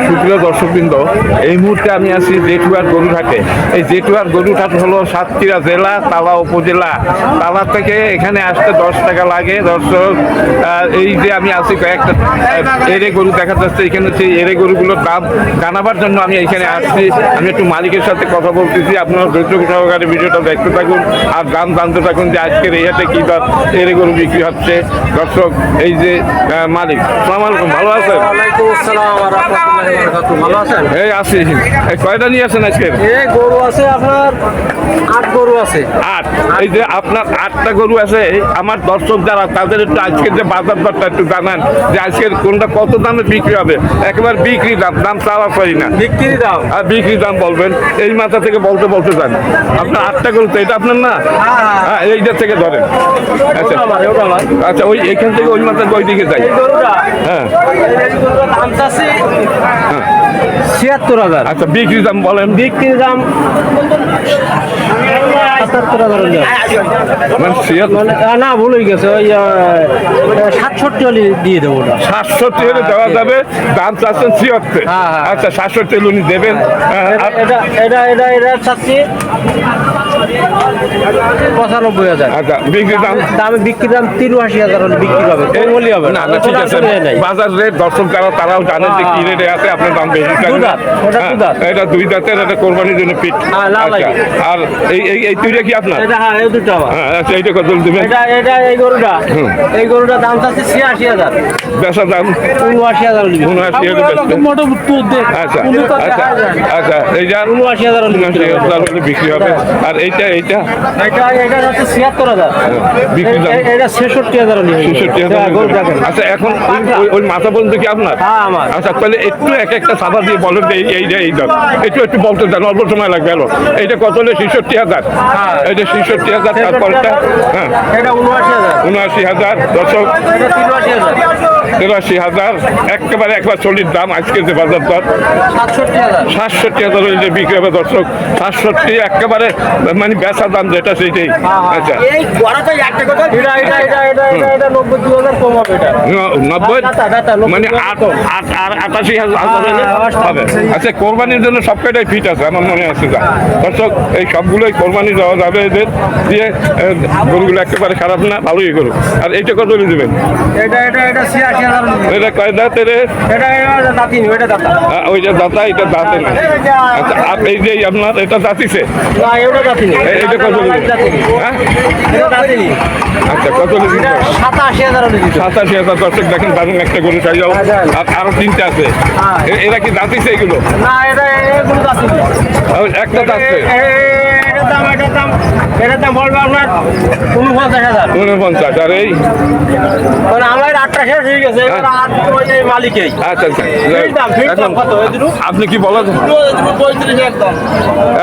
সুপ্রিয় দর্শকবৃন্দ, এই মুহূর্তে আমি আছি জেঠুয়ার গরুরহাটে। এই জেঠুয়ার গরুরহাট হলো সাতক্ষীরা জেলা, তালা উপজেলা। তালা থেকে এখানে আসতে 10 টাকা লাগে। দর্শক, এই যে আমি আছি কয়েকটা এরে গরু দেখা যাচ্ছে, এখানে সেই এরে গরুগুলোর দাম জানাবার জন্য আমি এখানে আসছি। আমি একটু মালিকের সাথে কথা বলতেছি, আপনারা ধৈর্য সহকারে ভিডিওটা দেখতে থাকুন আর দাম জানতে থাকুন যে আজকের এই হাটে কী দর এরে গরু বিক্রি হচ্ছে। দর্শক, এই যে মালিক, আসসালামু আলাইকুম, ভালো আছেন? ভালো আছেন? এই আছি। এই কয়টা নিয়ে আসেন আজকে? এই গরু আছে আপনার 8 গরু আছে। 8। এই যে আপনার 8টা গরু আছে, আমার দর্শক যারা তাদের একটু আজকের যে বাজার দরটা একটু জানান যে আজকের কোনটা কত দামে বিক্রি হবে। একেবারে বিক্রি দাম, দাম চাওয়া পারি না, বিক্রি দাম। আর বিক্রি দাম বলবেন এই মাথা থেকে বলতে যান। আপনার 8টা গরু তো, এটা আপনার না? হ্যাঁ, এইটা থেকে ধরেন। আচ্ছা আচ্ছা, ওই এখান থেকে ওই মাথা ওই দিকে যাই। হ্যাঁ, দাম চাচ্ছি 76,000। আচ্ছা, বিক্রি দাম বলেন। বিক্রি দাম 77,000। মানে 76 না, ভুল হয়ে গেছে, ওই 67 হলে দিয়ে দেবো। 67 হলে দেওয়া যাবে, দাম চাচ্ছেন 76। আচ্ছা, 67 উনি দেবেন। এটা চাচ্ছি 95,000। আচ্ছা, বিক্রি দাম দামে বিক্রি দাম 83,000 হলে বিক্রি হবে, কমলি হবে না। না, ঠিক আছে, বাজার রেট দর্শক যারা তারাও জানেন যে কি রেটে আছে, আপনার দাম বেশি চান না। এটা 2 দাঁতের, এটা কোরবানির জন্য পিঠ। আচ্ছা, আর এই তুইটা কি আপনার? হ্যাঁ, এই দুটো আমার। হ্যাঁ, আচ্ছা, এইটা কত দেবেন? এই গরুটা দাম চাচ্ছে 86,000। বেচা দাম 79,000 হলে 79,000 আচ্ছা আচ্ছা আচ্ছা, এইটা 79,000 হলে 79,000 হলে বিক্রি হবে। আর এইটা এটা হচ্ছে 76,000। বিক্রি দাম এটা 66,000 হলে 66,000। আচ্ছা, এখন ওই মাথা পর্যন্ত কি আপনার? হ্যাঁ, আমার। আচ্ছা, তাহলে একটু এক একটা সাদা দিয়ে বলেন যে এই দাম একটু বলতে চান, অল্প সময় লাগবে। এলো এইটা কত হলে? 66,000। এইটা 66,000। তারপরটা? হ্যাঁ, এটা 79,000। 79,000। দর্শক, এটা 83,000। 83,000 একেবারে একবার চল্লিশ দাম আজকে যে বাজার দর। 67,000। 67,000 হলে বিক্রি হবে। দর্শক, 67 একেবারে মানে বেচা দাম যেটা সেইটাই। আচ্ছা, এই গড়াটা একটা কথা, এটা 92,000 কম হবে। এটা 90 মানে 88,000 হবে। আচ্ছা, কোরবানির জন্য সব কটাই ফিট আছে আমার মনে আছে। যা দর্শক, এই সবগুলোই কোরবানি দেওয়া যাবে এদের দিয়ে। গরুগুলো একেবারে খারাপ না, ভালোই গরু। আর এইটা কত হলে দেবেন? এটা 86,000। এটা কয় দাঁতের? এটা দাঁতিনি, ওইটা দাঁতা। ওইটা দাঁতা, এটা দাঁতে না। আচ্ছা, আর এই যে আপনার এটা দাঁতিছে, না, এটা দাঁতিনি। এইটা কত হলে দেবেন? হ্যাঁ, এটা দাঁতিনি। আচ্ছা, কত হলে দিবেন? 87,000 হলে দিতে। 87,000। দর্শক দেখেন, দারুণ একটা গরু চাই। আর আরো 3টে আছে। এরা কি দাঁতিছে এগুলো? না, এগুলো দাঁতিনি। একটা দাঁতছে। এটার দাম বলবে আপনার 49,000। 49। আর এই মানে আমার 8টা শেষ হয়ে গেছে, এবার আর ওই মালিকেই। আচ্ছা আচ্ছা, এখন কত? আপনি কি বলেন? 35 একদম।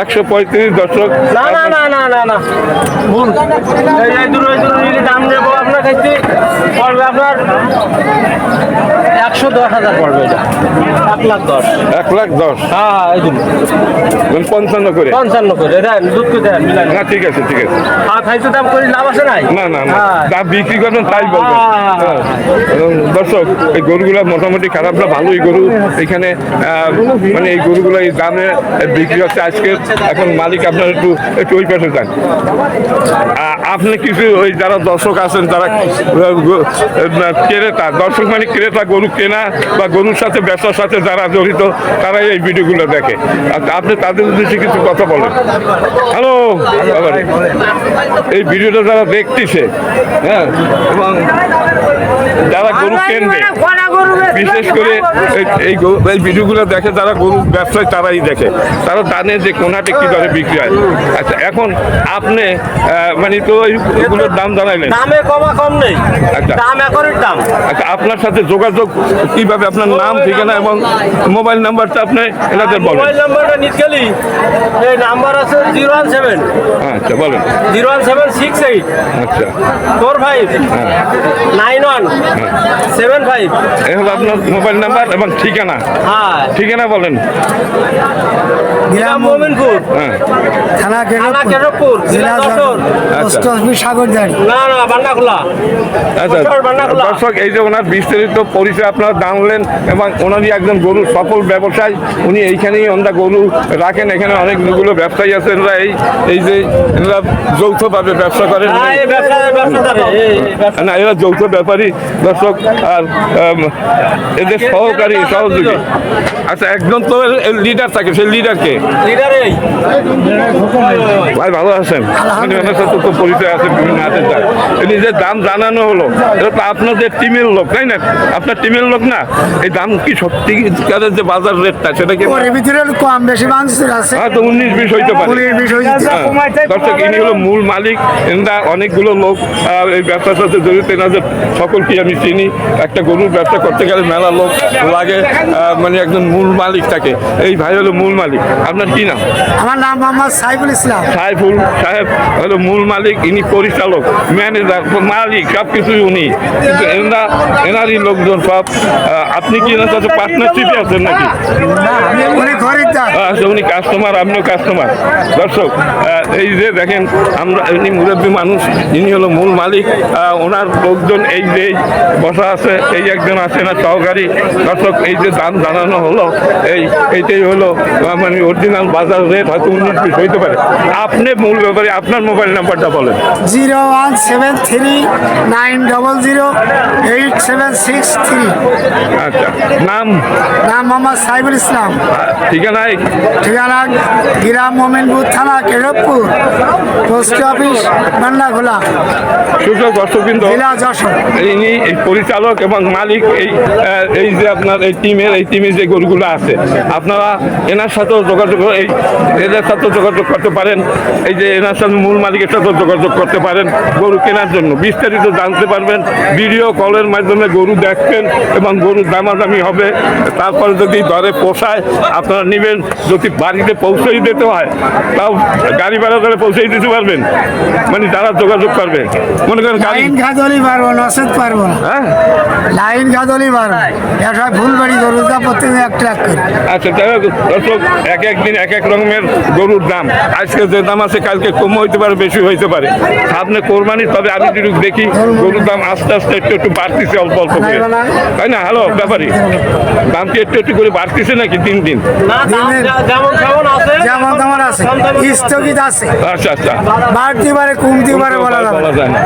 135। দর্শক, না না না না না না, ভুল। এই দুটো দাম নেবো আপনার কাছে, পড়বে আপনার 110,000 পড়বে। এটা 1,10,000। 1,10,000। হ্যাঁ, এই দুটো 55 করে। 55 করে দেন, দুধ তো দেন, মিলান। না, ঠিক আছে ঠিক আছে। আর খাইতে দাম করে লাভ আছে নাই? না না না, যা বিক্রি করবেন তাই বলবেন। হ্যাঁ। দর্শক, এই গরুগুলা মোটামুটি খারাপ না, ভালোই গরু এখানে। মানে এই গরুগুলো এই দামে বিক্রি হচ্ছে আজকে। এখন মালিক আপনার একটু ওই পাশে যান। আপনি কিছু ওই যারা দর্শক আছেন, যারা ক্রেতা, দর্শক মানে ক্রেতা, গরু কেনা বা গরুর সাথে ব্যবসার সাথে যারা জড়িত, তারাই এই ভিডিওগুলো দেখে। আপনি তাদের উদ্দেশ্যে কিছু কথা বলেন। হ্যালো, এই ভিডিওটা যারা দেখতেছে, হ্যাঁ, এবং যারা গরু কিনবে, বিশেষ করে এই ভিডিওগুলো দেখে যারা গরু ব্যবসায়, তারাই দেখে, তারা জানে যে কোনহাটে কি দরে বিক্রি হয়। আচ্ছা, এখন আপনি মানে তো এইগুলোর দাম জানাইলেন, দামে কম নেই। আচ্ছা, দাম একরের দাম। আচ্ছা, আপনার সাথে যোগাযোগ কিভাবে? আপনার নাম, ঠিকানা এবং মোবাইল নাম্বারটা আপনি এনাদের বলেন। মোবাইল নাম্বারটা নিতে গেলি এই নাম্বার আছে 017। আচ্ছা, বলেন। 01768 আচ্ছা, 45 91 75। এই হলো আপনার মোবাইল নাম্বার এবং ঠিকানা। হ্যাঁ ঠিকানা বলেন। গ্রাম মোমিনপুর, হ্যাঁ, থানা থানা কেশবপুর, জেলা যশোর। Post office Sagardari. না বান্নাখোলা। আচ্ছা যশোর বান্নাখোলা। দর্শক, এই যে ওনার বিস্তারিত পরিচয় আপনারা জানলেন এবং ওনারই একজন গরু সফল ব্যবসায়ী। উনি এইখানেই ওনারা গরু রাখেন। এখানে অনেকগুলো ব্যবসায়ী আছে। এনারা এই যে এনারা যৌথভাবে ব্যবসা করেন। হ্যাঁ, এই ব্যবসাদারে, এই ব্যবসা। না, এরা যৌথ ব্যাপারী দর্শক, আর এদের সহকারী সহযোগী। আচ্ছা, একজন তো লিডার থাকে, সেই লিডারকে লিডার এই। ভাই ভালো আছেন? মানে ওনার সাথে তো পরিচয় আছে, বিভিন্ন হাতে যায়। এই যে দাম জানানো হলো, এটা তো আপনাদের টিমের লোক, তাই না? আপনার টিমের লোক না? এই দাম কি সত্যি যে বাজার রেটটা সেটা কি ওর ভিতরে কম বেশি মাংসের আছে। হয়তো 19-20 হইতে পারে। 19-20 হইতে পারে। হ্যাঁ। দর্শক, ইনি হলো মূল মালিক। এনারা অনেকগুলো লোক এই ব্যবসার সাথে জড়িত। এনাদের সকলকে আমি চিনি। একটা গরুর ব্যবসা করতে গেলে মেলা লোক লাগে, মানে একজন মূল মালিক থাকে। এই ভাই হলো মূল মালিক। আপনার কি নাম? আমার নাম মোহাম্মদ সাইফুল ইসলাম। সাইফুল সাহেব হলো মূল মালিক। ইনি পরিচালক, ম্যানেজার, মালিক, সব কিছুই উনি। কিন্তু এনারই লোকজন সব। আপনি কি এনার সাথে পার্টনারশিপে আছেন নাকি? উনি খরিদ্দার। আচ্ছা, উনি কাস্টমার, আপনিও কাস্টমার। দর্শক, এই যে দেখেন, আমরা ইনি মুরব্বী মানুষ, ইনি হলো মূল মালিক। ওনার লোকজন এই যে বসা আছে, এই একজন আছে না সহকারী। দর্শক, এই যে দাম জানানো হলো, এইটাই হলো মানে অরিজিনাল বাজার রেট। হয়তো 19-20 হইতে পারে। আপনি মূল ব্যাপারে আপনার মোবাইল নাম্বারটা বলেন। 01739008763। আচ্ছা, নাম? নাম মোহাম্মদ সাইফুল ইসলাম। ঠিকানায়? ঠিকানা গ্রাম মোমিনপুর, থানা কেশবপুর, পোস্ট অফিস বান্নাখোলা, সুযোগ দর্শকবৃন্দ, জেলা যশোর। ইনি এই পরিচালক এবং মালিক। এই যে আপনার এই টিমের যে গরুগুলো আছে, আপনারা এনার সাথেও যোগাযোগ, এদের সাথেও যোগাযোগ করতে পারেন। এই যে এনার সাথে মূল মালিকের সাথেও যোগাযোগ করতে পারেন গরু কেনার জন্য। বিস্তারিত জানতে পারবেন। ভিডিও কলের মাধ্যমে গরু দেখবেন এবং গরুর দামাদামি হবে। তারপরে যদি দরে পোষায় আপনারা নেবেন। যদি বাড়িতে পৌঁছেই দিতে হয়, তাও গাড়ি ভাড়া করে পৌঁছেই দিতে পারবেন। মানে যারা যোগাযোগ করবে, মনে করেন গাড়ি, লাইন খাদলি পারবো, নসেদ পারবো না। হ্যাঁ, লাইন খাদলি পারবো। একটা ফুলবাড়ি গরুর দাম প্রত্যেক এক ট্রাক করে। আচ্ছা, যাই হোক দর্শক, এক একদিন এক এক রকমের গরুর দাম। আজকে যে দাম আছে কালকে কম হইতে পারে, বেশি হইতে পারে। সামনে কোরবানি, তবে আমি যদি দেখি গরুর দাম আস্তে আস্তে একটু বাড়তেছে, অল্প অল্প করে, তাই না? হ্যালো ব্যাপারী, দাম কি একটু করে বাড়তেছে নাকি দিন দিন? না, দাম যেমন তেমন আছে। যেমন তেমন আছে, স্থগিত আছে। আচ্ছা আচ্ছা, বাড়তে পারে, কমতে পারে, বলা যাবে না। বলা যায় না।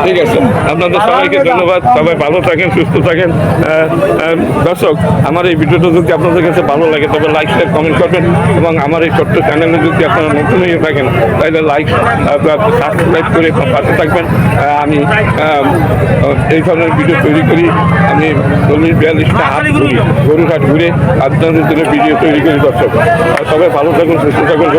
ঠিক আছে, আপনাদের সবাইকে ধন্যবাদ। সবাই ভালো থাকেন, সুস্থ থাকেন। দর্শক, আমার এই ভিডিওটা যদি আপনাদের কাছে ভালো লাগে তবে লাইক, শেয়ার, কমেন্ট করবেন। এবং আমার এই ছোট্ট চ্যানেলে যদি আপনারা নতুন হয়ে থাকেন তাহলে লাইক, সাবস্ক্রাইব করে পাশে থাকবেন। আমি এই ধরনের ভিডিও তৈরি করি। আমি 40-42টা হাট গরুর হাট ঘুরে আপনাদের জন্য ভিডিও তৈরি করি। দর্শক, সবাই ভালো থাকুন, সুস্থ থাকুন।